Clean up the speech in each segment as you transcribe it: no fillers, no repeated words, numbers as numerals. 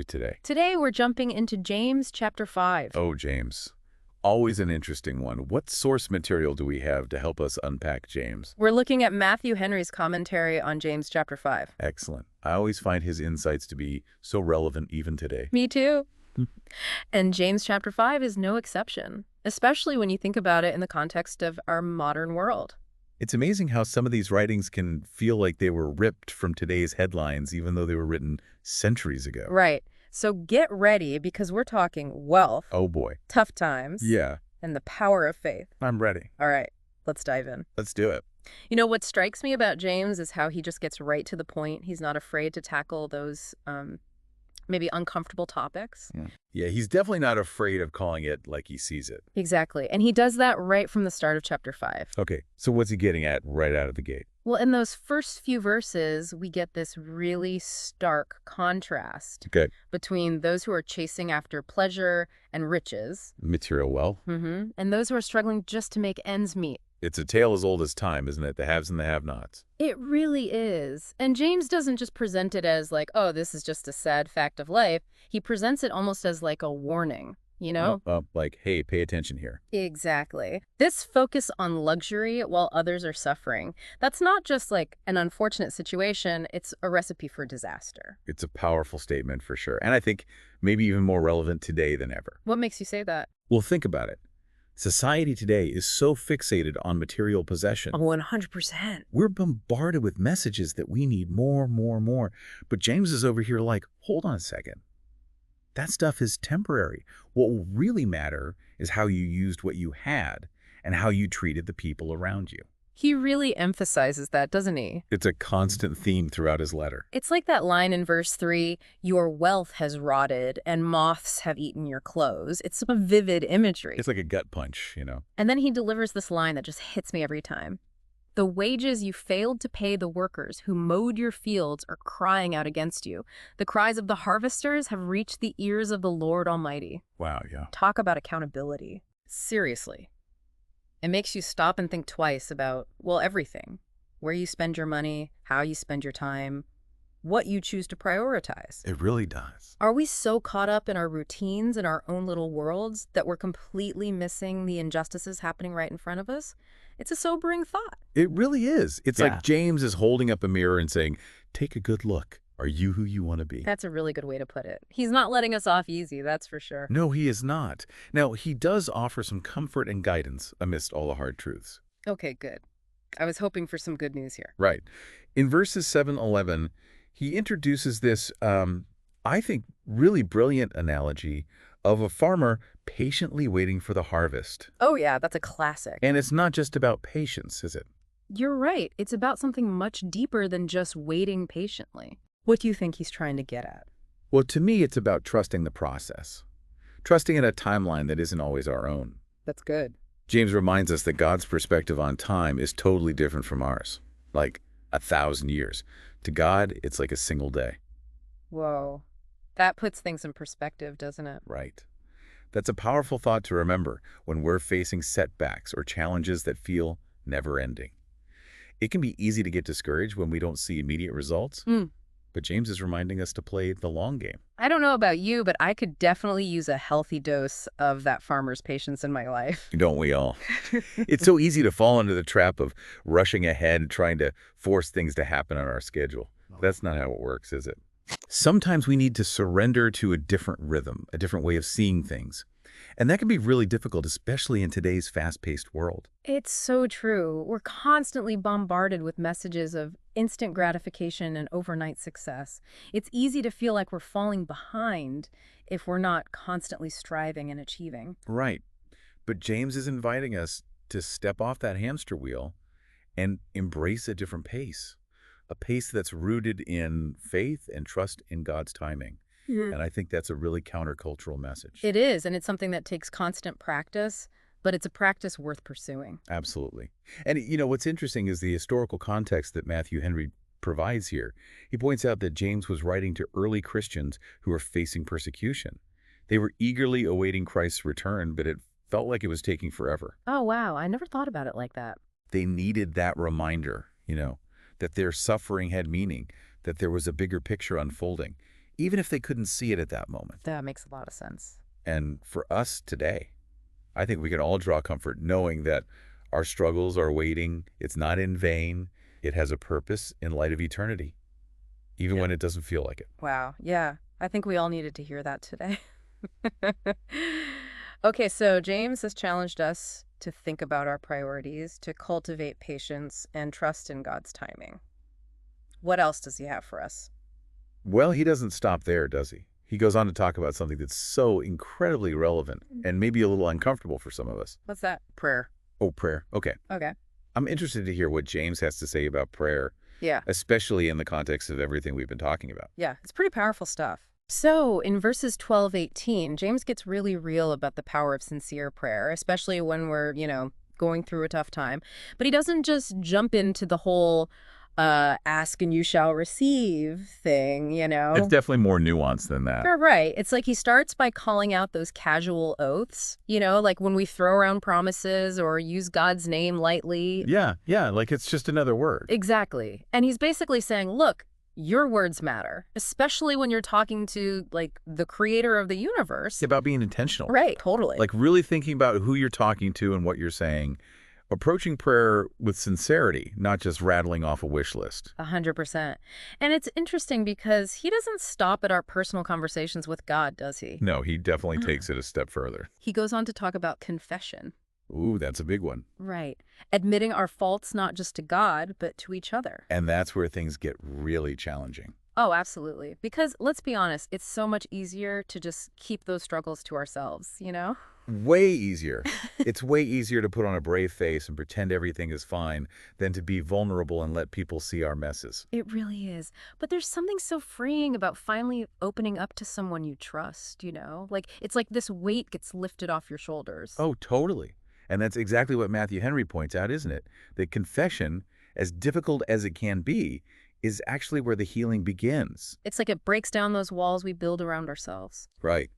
Today. Today we're jumping into James chapter 5. Oh, James. Always an interesting one. What source material do we have to help us unpack James? We're looking at Matthew Henry's commentary on James chapter 5. Excellent. I always find his insights to be so relevant even today. Me too. And James chapter 5 is no exception, especially when you think about it in the context of our modern world. It's amazing how some of these writings can feel like they were ripped from today's headlines, even though they were written centuries ago. Right. So get ready because we're talking wealth, Oh, boy. tough times, Yeah, and the power of faith. I'm ready. All right, let's dive in. Let's do it. You know, what strikes me about James is how he just gets right to the point. He's not afraid to tackle those maybe uncomfortable topics. Yeah, he's definitely not afraid of calling it like he sees it. Exactly. And he does that right from the start of chapter 5. Okay, so what's he getting at right out of the gate? Well, in those first few verses, we get this really stark contrast Okay, between those who are chasing after pleasure and riches, material wealth. and those who are struggling just to make ends meet. It's a tale as old as time, isn't it? The haves and the have-nots. It really is. And James doesn't just present it as like, oh, this is just a sad fact of life. He presents it almost as like a warning, you know? Like, hey, pay attention here. Exactly. This focus on luxury while others are suffering, that's not just like an unfortunate situation, it's a recipe for disaster. It's a powerful statement for sure. And I think maybe even more relevant today than ever. What makes you say that? Well, think about it. Society today is so fixated on material possession. 100%. We're bombarded with messages that we need more, more, more. But James is over here like, hold on a second. That stuff is temporary. What will really matter is how you used what you had and how you treated the people around you. He really emphasizes that, doesn't he? It's a constant theme throughout his letter. It's like that line in verse 3, your wealth has rotted and moths have eaten your clothes. It's some vivid imagery. It's like a gut punch, you know. And then he delivers this line that just hits me every time. The wages you failed to pay the workers who mowed your fields are crying out against you. The cries of the harvesters have reached the ears of the Lord Almighty. Wow, yeah. Talk about accountability. Seriously. It makes you stop and think twice about, well, everything. Where you spend your money, how you spend your time, what you choose to prioritize. It really does. Are we so caught up in our routines and our own little worlds that we're completely missing the injustices happening right in front of us? It's a sobering thought. It really is. It's Yeah. like James is holding up a mirror and saying, take a good look. Are you who you want to be? That's a really good way to put it. He's not letting us off easy, that's for sure. No, he is not. Now, he does offer some comfort and guidance amidst all the hard truths. Okay, good. I was hoping for some good news here. Right. In verses 7-11, he introduces this, I think, really brilliant analogy of a farmer patiently waiting for the harvest. Oh yeah, that's a classic. And it's not just about patience, is it? You're right. It's about something much deeper than just waiting patiently. What do you think he's trying to get at? Well, to me, it's about trusting the process. Trusting in a timeline that isn't always our own. That's good. James reminds us that God's perspective on time is totally different from ours. Like 1,000 years. To God, it's like a single day. Whoa. That puts things in perspective, doesn't it? Right. That's a powerful thought to remember when we're facing setbacks or challenges that feel never-ending. It can be easy to get discouraged when we don't see immediate results. But James is reminding us to play the long game. I don't know about you, but I could definitely use a healthy dose of that farmer's patience in my life. Don't we all? It's so easy to fall into the trap of rushing ahead and trying to force things to happen on our schedule. That's not how it works, is it? Sometimes we need to surrender to a different rhythm, a different way of seeing things. And that can be really difficult, especially in today's fast-paced world. It's so true. We're constantly bombarded with messages of instant gratification and overnight success. It's easy to feel like we're falling behind if we're not constantly striving and achieving. Right. But James is inviting us to step off that hamster wheel and embrace a different pace. A pace that's rooted in faith and trust in God's timing. And I think that's a really countercultural message. It is, and it's something that takes constant practice, but it's a practice worth pursuing. Absolutely. And, you know, what's interesting is the historical context that Matthew Henry provides here. He points out that James was writing to early Christians who were facing persecution. They were eagerly awaiting Christ's return, but it felt like it was taking forever. Oh, wow. I never thought about it like that. They needed that reminder, you know, that their suffering had meaning, that there was a bigger picture unfolding. even if they couldn't see it at that moment. That makes a lot of sense. And for us today, I think we can all draw comfort knowing that our struggles are waiting. It's not in vain. It has a purpose in light of eternity, even when it doesn't feel like it. Wow. Yeah. I think we all needed to hear that today. Okay, so James has challenged us to think about our priorities, to cultivate patience and trust in God's timing. What else does he have for us? Well, he doesn't stop there, does he? He goes on to talk about something that's so incredibly relevant and maybe a little uncomfortable for some of us. What's that? Prayer. Oh, prayer. Okay. Okay. I'm interested to hear what James has to say about prayer, Yeah. especially in the context of everything we've been talking about. Yeah. It's pretty powerful stuff. So in verses 12-18, James gets really real about the power of sincere prayer, especially when we're, going through a tough time. But he doesn't just jump into the whole ask and you shall receive thing, It's definitely more nuanced than that. You're right. It's like he starts by calling out those casual oaths, like when we throw around promises or use God's name lightly. Yeah, like it's just another word. Exactly. And he's basically saying, look, your words matter, especially when you're talking to, the creator of the universe. It's about being intentional. Right, totally. Like really thinking about who you're talking to and what you're saying. Approaching prayer with sincerity, not just rattling off a wish list. 100%. And it's interesting because he doesn't stop at our personal conversations with God, does he? No, he definitely takes it a step further. He goes on to talk about confession. Ooh, that's a big one. Right. Admitting our faults not just to God, but to each other. And that's where things get really challenging. Oh, absolutely. Because let's be honest, it's so much easier to just keep those struggles to ourselves, Way easier. It's way easier to put on a brave face and pretend everything is fine than to be vulnerable and let people see our messes. It really is. But there's something so freeing about finally opening up to someone you trust, it's like this weight gets lifted off your shoulders. Oh, totally. And that's exactly what Matthew Henry points out, isn't it? That confession, as difficult as it can be, is actually where the healing begins. It's like it breaks down those walls we build around ourselves. Right.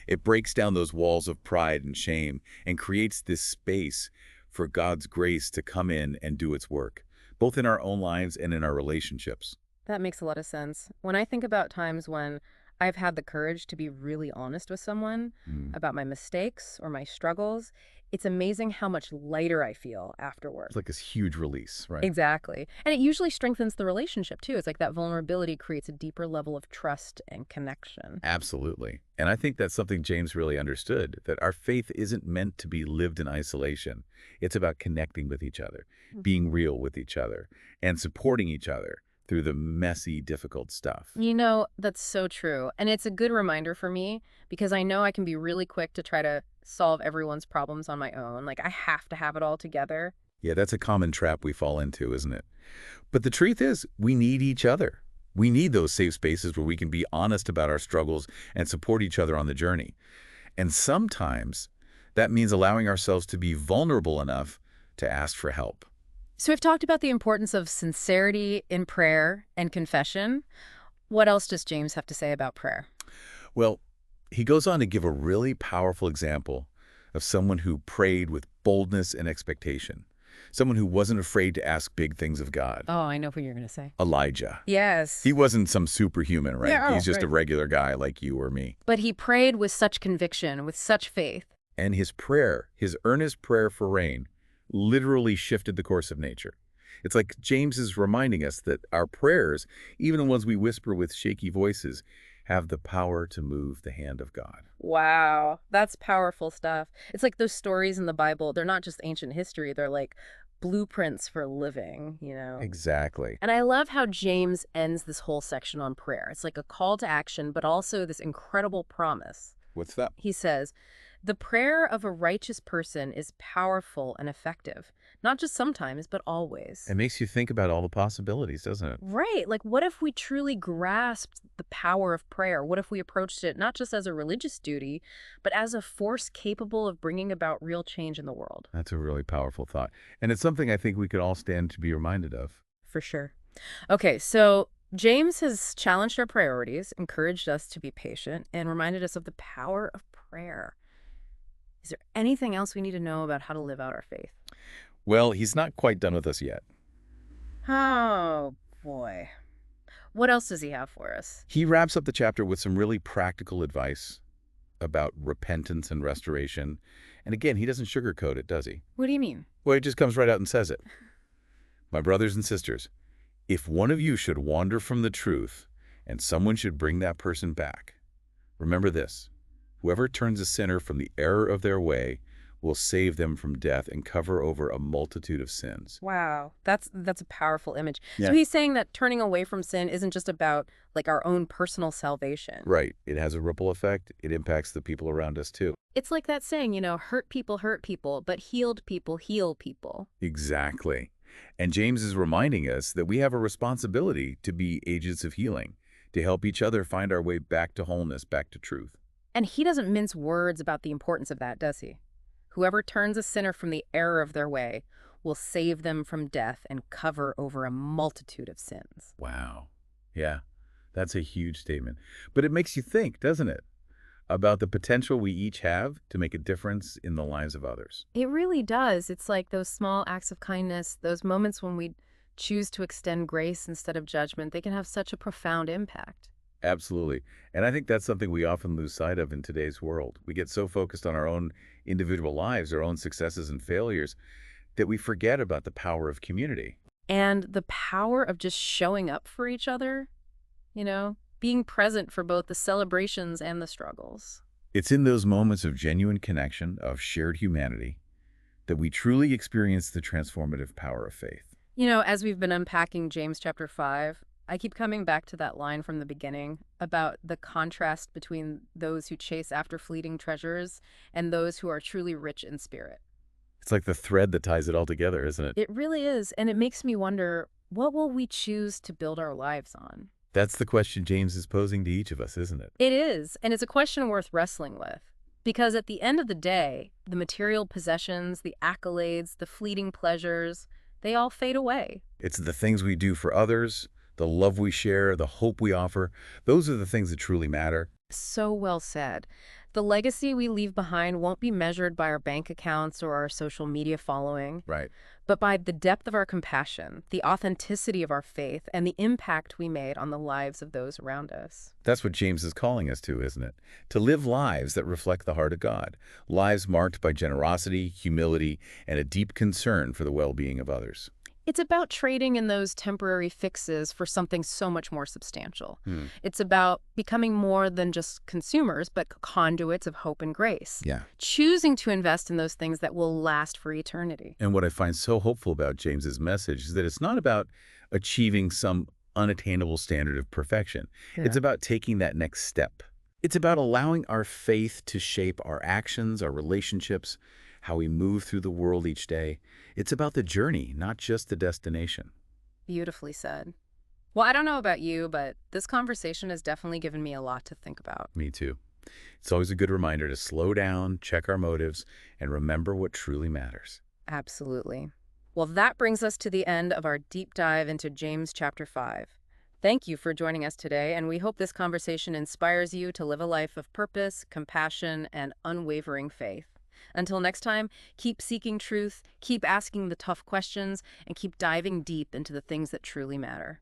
It breaks down those walls of pride and shame and creates this space for God's grace to come in and do its work, both in our own lives and in our relationships. That makes a lot of sense. When I think about times when I've had the courage to be really honest with someone about my mistakes or my struggles, it's amazing how much lighter I feel afterward. It's like this huge release, right? Exactly. And it usually strengthens the relationship, too. It's like that vulnerability creates a deeper level of trust and connection. Absolutely. And I think that's something James really understood, that our faith isn't meant to be lived in isolation. It's about connecting with each other, being real with each other, and supporting each other through the messy, difficult stuff. That's so true. And it's a good reminder for me because I know I can be really quick to try to solve everyone's problems on my own. Like I have to have it all together. Yeah, that's a common trap we fall into, isn't it? But the truth is, we need each other. We need those safe spaces where we can be honest about our struggles and support each other on the journey. And sometimes that means allowing ourselves to be vulnerable enough to ask for help. So we've talked about the importance of sincerity in prayer and confession. What else does James have to say about prayer? Well, he goes on to give a really powerful example of someone who prayed with boldness and expectation, someone who wasn't afraid to ask big things of God. Oh, I know what you're going to say. Elijah. Yes. He wasn't some superhuman, right? Yeah, He's just right. a regular guy like you or me. But he prayed with such conviction, with such faith. And his prayer, his earnest prayer for rain, literally shifted the course of nature. It's like James is reminding us that our prayers, even the ones we whisper with shaky voices, have the power to move the hand of God. Wow, that's powerful stuff. It's like those stories in the Bible, they're not just ancient history, they're like blueprints for living, Exactly. And I love how James ends this whole section on prayer. It's like a call to action, but also this incredible promise. What's that? He says, the prayer of a righteous person is powerful and effective, not just sometimes, but always. It makes you think about all the possibilities, doesn't it? Right. Like, what if we truly grasped the power of prayer? What if we approached it not just as a religious duty, but as a force capable of bringing about real change in the world? That's a really powerful thought. And it's something I think we could all stand to be reminded of. For sure. Okay, so James has challenged our priorities, encouraged us to be patient, and reminded us of the power of prayer. Is there anything else we need to know about how to live out our faith? Well, he's not quite done with us yet. Oh, boy. What else does he have for us? He wraps up the chapter with some really practical advice about repentance and restoration. And again, he doesn't sugarcoat it, does he? What do you mean? Well, he just comes right out and says it. My brothers and sisters, if one of you should wander from the truth and someone should bring that person back, remember this: whoever turns a sinner from the error of their way will save them from death and cover over a multitude of sins. Wow, that's a powerful image. Yeah. So he's saying that turning away from sin isn't just about like our own personal salvation. Right. It has a ripple effect. It impacts the people around us too. It's like that saying, hurt people, but healed people heal people. Exactly. And James is reminding us that we have a responsibility to be agents of healing, to help each other find our way back to wholeness, back to truth. And he doesn't mince words about the importance of that, does he? Whoever turns a sinner from the error of their way will save them from death and cover over a multitude of sins. Wow. Yeah, that's a huge statement. But it makes you think, doesn't it, about the potential we each have to make a difference in the lives of others. It really does. It's like those small acts of kindness, those moments when we choose to extend grace instead of judgment, they can have such a profound impact. Absolutely. And I think that's something we often lose sight of in today's world. We get so focused on our own individual lives, our own successes and failures, that we forget about the power of community. And the power of just showing up for each other, being present for both the celebrations and the struggles. It's in those moments of genuine connection, of shared humanity, that we truly experience the transformative power of faith. As we've been unpacking James chapter 5, I keep coming back to that line from the beginning about the contrast between those who chase after fleeting treasures and those who are truly rich in spirit. It's like the thread that ties it all together, isn't it? It really is, and it makes me wonder, what will we choose to build our lives on? That's the question James is posing to each of us, isn't it? It is, and it's a question worth wrestling with. Because at the end of the day, the material possessions, the accolades, the fleeting pleasures, they all fade away. It's the things we do for others, the love we share, the hope we offer. Those are the things that truly matter. So well said. The legacy we leave behind won't be measured by our bank accounts or our social media following, Right. but by the depth of our compassion, the authenticity of our faith, and the impact we made on the lives of those around us. That's what James is calling us to, isn't it? To live lives that reflect the heart of God. Lives marked by generosity, humility, and a deep concern for the well-being of others. It's about trading in those temporary fixes for something so much more substantial. It's about becoming more than just consumers, but conduits of hope and grace. Yeah. Choosing to invest in those things that will last for eternity. And what I find so hopeful about James's message is that it's not about achieving some unattainable standard of perfection. Yeah. It's about taking that next step. It's about allowing our faith to shape our actions, our relationships, how we move through the world each day. It's about the journey, not just the destination. Beautifully said. Well, I don't know about you, but this conversation has definitely given me a lot to think about. Me too. It's always a good reminder to slow down, check our motives, and remember what truly matters. Absolutely. Well, that brings us to the end of our deep dive into James chapter 5. Thank you for joining us today, and we hope this conversation inspires you to live a life of purpose, compassion, and unwavering faith. Until next time, keep seeking truth, keep asking the tough questions, and keep diving deep into the things that truly matter.